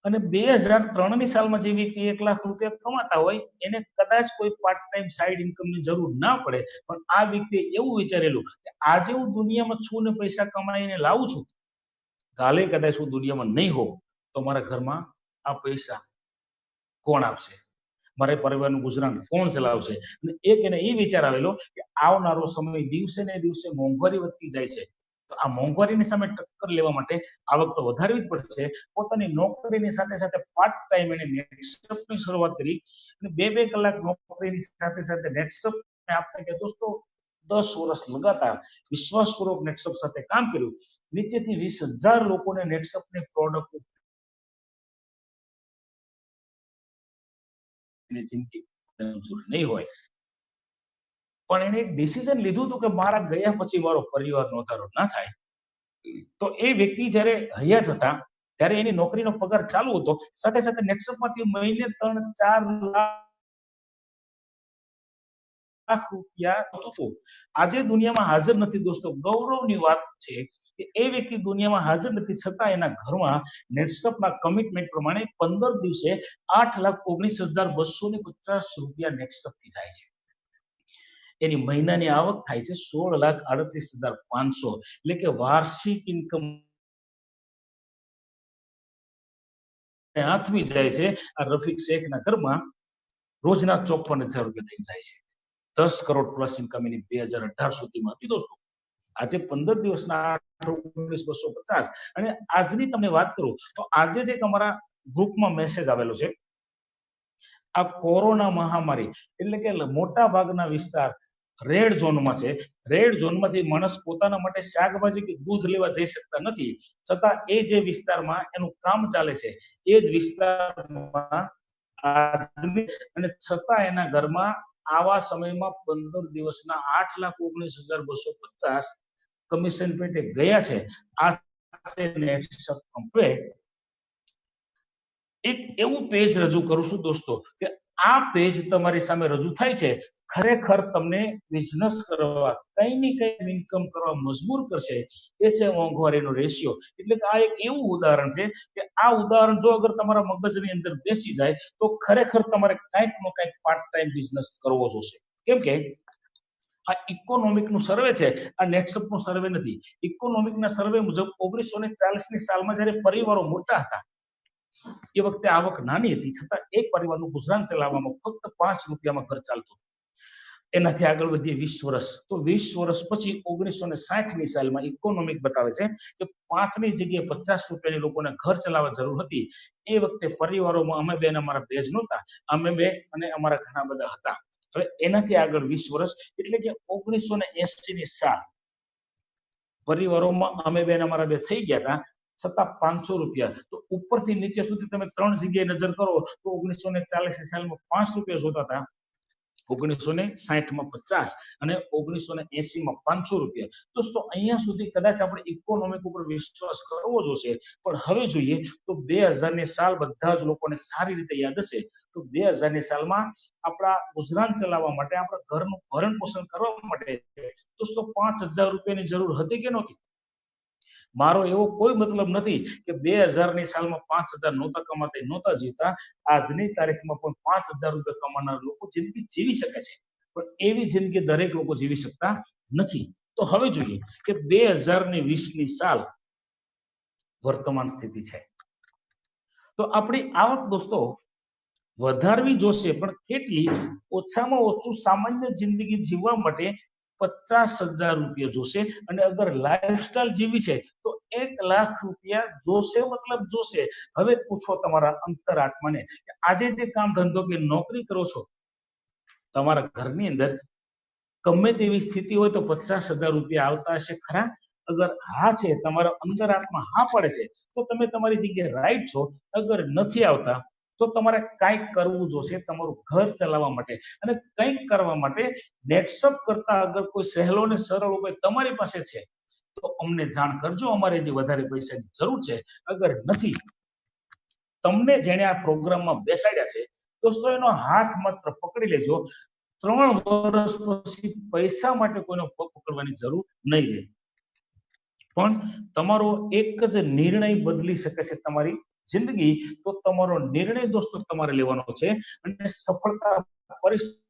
અને 2003ની સાલમાં જે વ્યક્તિ ₹1,00,000 કમાતા હોય એને કદાચ કોઈ પાર્ટ ટાઈમ સાઈડ ઇન્કમની જરૂર ના પડે, પણ આ વ્યક્તિએ એવું વિચારેલું કે આજે હું દુનિયામાં છું ને પૈસા કમાઈને લાવું છું, કાલે કદાચ હું દુનિયામાં નહીં હોઉં તો મારા ઘરમાં આ પૈસા કોણ આપશે, મારા પરિવારનું ગુજરાન કોણ ચલાવશે. અને એક એને એ વિચાર આવેલો કે આવનારો સમય દિવસે ને દિવસે મોંઘવારી વધતી જાય છે, તો આ મોંઘવારીની સામે ટક્કર લેવા માટે આવક તો વધારવી જ પડશે. પોતાની નોકરીની સાથે સાથે પાર્ટ ટાઈમ એને નેટસપની શરૂઆત કરી અને 2-2 કલાક નોકરીની સાથે સાથે નેટસપ આપતા કે દોસ્તો 10 વર્ષ લગાતાર વિશ્વાસપૂર્વક નેટસપ સાથે કામ કર્યું. નીચેથી 20,000 લોકોને નેટસપની પ્રોડક્ટ જિંદગી મંજૂર નહીં હોય, પણ એને એક ડિસિઝન લીધું હતું કે મારા ગયા પછી મારો પરિવારનો વધારો ના થાય. તો એ વ્યક્તિ જ્યારે હયાત હતા ત્યારે એની નોકરીનો પગાર ચાલુ હતો, સાથે સાથે નેટસપમાંથી મહિને 3-4 લાખ રૂપિયા હતું. આજે દુનિયામાં હાજર નથી દોસ્તો, ગૌરવની વાત છે કે એ વ્યક્તિ દુનિયામાં હાજર નથી, છતાં એના ઘરમાં નેટસપના કમિટમેન્ટ પ્રમાણે 15 દિવસે ₹8,19,250 નેટસપથી થાય છે. એની મહિનાની આવક થાય છે 16,38,500, એટલે કે વાર્ષિક ઇન્કમ હાથમી જાય છે. આ રફીક શેખના ઘરમાં રોજના ₹54,000 થઈ જાય છે. 10 કરોડ પ્લસ ઇન્કમ એની 2018 સુધીમાં હતી દોસ્તો. આજે 15 દિવસના 8,19,250. અને આજની તમને વાત કરું તો આજે જે તમારા ગ્રુપમાં મેસેજ આવેલો છે, આ કોરોના મહામારી એટલે કે મોટા ભાગના વિસ્તાર રેડ ઝોનમાં છે. રેડ ઝોનમાંથી માણસ પોતાના માટે શાકભાજી કે દૂધ લેવા જઈ શકતા નથી, છતાં એ જે વિસ્તારમાં એનું કામ ચાલે છે એ જ વિસ્તારમાં અને છતાં એના ઘરમાં આવા સમયમાં 15 દિવસના 8,19,250 કમિશન પેટે ગયા છે. આ નેટસપ કંપની એક એવું પેજ રજૂ કરું છું દોસ્તો કે આ પેજ તમારી સામે રજૂ થાય છે, ખરેખર તમને બિઝનેસ કરવા કઈ ને કઈ ઇન્કમ કરવા મજબૂર કરશે. એ છે મોંઘવારીનો રેશિયો. એટલે કે આ એક એવું ઉદાહરણ છે કે આ ઉદાહરણ જો અગર તમારા મગજની અંદર બેસી જાય તો ખરેખર તમારે કંઈક નો કંઈક પાર્ટ ટાઈમ બિઝનેસ કરવો જોશે. કેમ કે આ ઇકોનોમિકનું સર્વે છે, આ નેટસપનું સર્વે નથી. ઇકોનોમિકના સર્વે મુજબ 1940ની સાલમાં જ્યારે પરિવારો મોટા હતા એ વખતે આવક નાની હતી, છતાં એક પરિવારનું ગુજરાન ચલાવવામાં ફક્ત ₹5 ઘર ચાલતું. એનાથી આગળ વધીએ 20 વર્ષ, તો 20 વર્ષ પછી 1960ની સાલમાં ઇકોનોમિક બતાવે છે કે 5ની જગ્યાએ ₹50 લોકોને ઘર ચલાવવા જરૂર હતી. એ વખતે પરિવારોમાં અમે બે અને અમારા બે જ નહોતા, અમે બે અને અમારા ઘણા બધા હતા. હવે એનાથી આગળ 20 વર્ષ એટલે કે 1980ની સાલ પરિવારોમાં અમે બે અને અમારા બે થઈ ગયા હતા, છતાં ₹500. તો ઉપરથી નીચે સુધી તમે 3 જગ્યાએ નજર કરો તો 1940ની સાલમાં ₹5 જોતા હતા, 1960માં 50 અને 1980માં ₹500. દોસ્તો અહીંયા સુધી કદાચ આપણે ઇકોનોમિક ઉપર વિશ્વાસ કરવો જોશે. પણ હવે જોઈએ તો 2000ની સાલ બધા જ લોકોને સારી રીતે યાદ હશે. તો 2000ની સાલમાં આપણા ગુજરાન ચલાવવા માટે, આપણા ઘરનું ભરણ પોષણ કરવા માટે દોસ્તો ₹5,000ની જરૂર હતી કે નહોતી? મારો એવો કોઈ મતલબ નથી કે 2000ની સાલમાં 5,000 નહોતા કમાતા, નહોતા જીવતા. આજની તારીખમાં પણ ₹5,000 કમાનાર લોકો જિંદગી જીવી શકે છે, પણ એવી જિંદગી દરેક લોકો જીવી શકતા નથી. તો હવે જોઈએ કે 2020ની સાલ વર્તમાન સ્થિતિ છે. તો આપણી આવક દોસ્તો વધારવી જોશે, પણ કેટલી? ઓછામાં ઓછું સામાન્ય જિંદગી જીવવા માટે ₹50,000 જોશે અને અગર લાઈફસ્ટાઈલ જીવી છે તો ₹1,00,000 જોશે, મતલબ જોશે. હવે પૂછો તમારા અંતરાત્માને કે આજે જે કામ ધંધો કે નોકરી કરો છો તમારા ઘરની અંદર ગમે તેવી સ્થિતિ હોય તો ₹50,000 આવતા હશે ખરા? અગર હા છે, તમારા અંતરાત્મા હા પડે છે, તો તમે તમારી જગ્યાએ રાઈટ છો. અગર નથી આવતા તો તમારે કંઈક કરવું જોશે તમારું ઘર ચલાવવા માટે. અને કંઈક કરવા માટે નેટસપ કરતા અગર કોઈ સહેલો ને સરળ ઉપાય તમારી પાસે છે તો અમને જાણ કરજો. અમારે જે વધારે પૈસાની જરૂર છે. અગર નથી, તમને જેણે આ પ્રોગ્રામમાં બેસાડ્યા છે દોસ્તો, એનો હાથ માત્ર પકડી લેજો. 3 વર્ષ પછી પૈસા માટે કોઈનો પગ પકડવાની જરૂર નહીં રહે. પણ તમારો એક જ નિર્ણય બદલી શકે છે તમારી જિંદગી. તો તમારો નિર્ણય દોસ્તો તમારે લેવાનો છે અને સફળતા પરિસ્થિતિ